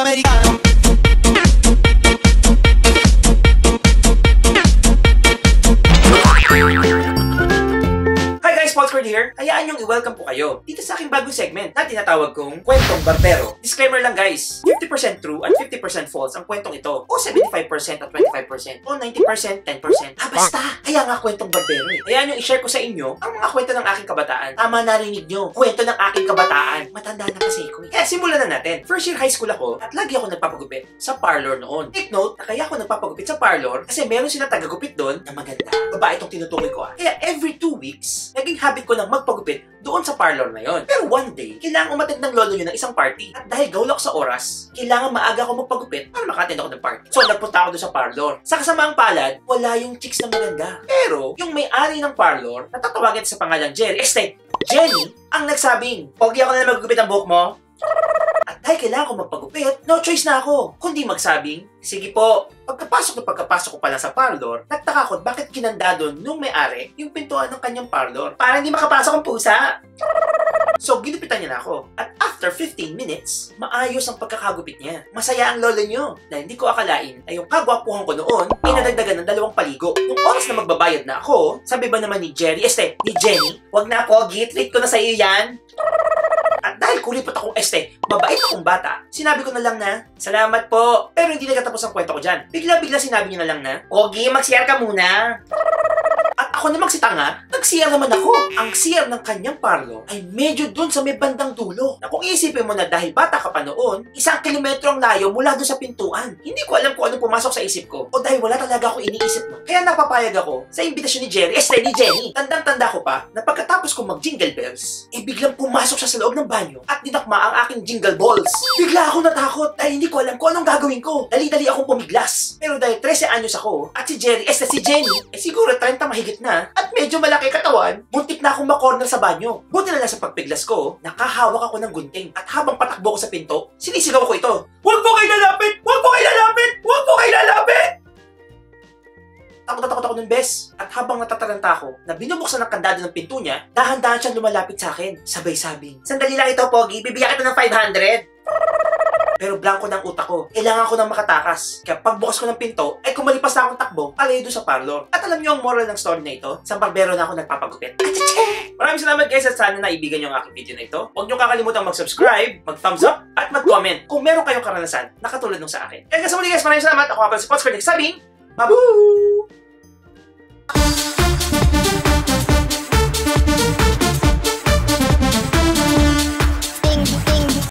americano. Sportscard here, hayaan niyong i-welcome po kayo dito sa aking bagong segment na tinatawag kong Kwentong Barbero. Disclaimer lang guys, 50% true at 50% false ang kwentong ito, o 75% at 25%, o 90%, 10%. Basta! Kaya nga Kwentong Barbero eh. Hayaan niyong i-share ko sa inyo ang mga kwento ng aking kabataan. Tama, narinig niyo, kwento ng aking kabataan. Matanda na kasi ko eh. Kaya simulan na natin. First year high school ako at lagi ako nagpapagupit sa parlor noon. Take note na kaya ako nagpapagupit sa parlor kasi meron silang tagagupit doon na maganda. Babae itong tinutukoy ko ah. Kaya every 2 weeks, naging habit ko nang magpagupit doon sa parlor na yon. Pero one day, kailangan umatid ng lolo nyo ng isang party. At dahil gawlak sa oras, kailangan maaga ako magpagupit para maka-attend ako ng party. So, nagpunta ako doon sa parlor. Sa kasamaang palad, wala yung chicks na maganda. Pero, yung may-ari ng parlor, natatawagin sa pangalan Jenny, ang nagsabing, "Pogi ako na magugupit ang buhok mo." At dahil kailangan ko magpagupit, no choice na ako, kundi magsabing, "Sige po." Pagkapasok ko pa lang sa parlor, nagtaka ko bakit kinanda doon nung may-ari yung pintuan ng kanyang parlor. Para hindi makapasok ang pusa. So, ginupitan niya na ako. At after 15 minutes, maayos ang pagkakagupit niya. Masaya ang lolo niyo. Na hindi ko akalain ay yung kagwapuhan ko noon ay nadagdagan ng 2 paligo. Nung oras na magbabayad na ako, sabi ba naman ni Jenny, "Wag na po, treat ko na sa iyo yan." At dahil kulipot akong mabait akong bata, sinabi ko na lang na, "Salamat po." Pero hindi nagtatapos ang kwento ko dyan. Bigla-bigla sinabi niya na lang na, "Pogi, mag-CR ka muna." At ako namang si tanga, nag-CR naman ako. Ang CR ng kanyang parlor ay medyo dun sa may bandang dulo. Na kung isipin mo na dahil bata ka pa noon, 1 kilometro ang layo mula dun sa pintuan. Hindi ko alam kung anong pumasok sa isip ko. O dahil wala talaga ako iniisip mo. Kaya napapayag ako sa imbitasyon ni Jenny. Tandang-tanda ko pa na pagkatapos ko mag-jingle bells, biglang pumasok siya sa loob ng banyo at dinakma ang aking jingle balls. Bigla ako natakot dahil hindi ko alam kung anong gagawin ko. Dali-dali akong pumiglas. Pero dahil 13 anyos ako at si Jenny, siguro 30 mahigit na at medyo malaki katawan, muntik na akong makorner sa banyo. Buti na lang sa pagpiglas ko, nakahawak ako ng gunting at habang patakbo ko sa pinto, sinisigaw ko ito, "Huwag po kayo lalapit! Huwag po kayo lalapit! Huwag po kayo lalapit!" Takot na takot ako nun, bes. At habang natataranta ako na binubuksan ng kandado ng pinto niya, dahan-dahan siyang lumalapit sa akin. Sabay sabing, "Sandali lang ito, Pogi. Bibigyan kita ng 500. Pero blanko ng utak ko. Kailangan ko nang makatakas. Kaya pagbukas ko ng pinto, ay kumalipas na akong takbo palayo doon sa parlor. At alam niyo ang moral ng story na ito? Sa barbero na ako nagpapagupit. Maraming salamat guys at sana naibigan niyo ang aking video na ito. Huwag niyo kakalimutang mag-subscribe, mag-thumbs up, at mag-comment kung meron kayong karanasan na katulad nung sa akin. Kaya sa muli guys, maraming salamat. Ako nga pala si Potscard nagsabing, Maboo!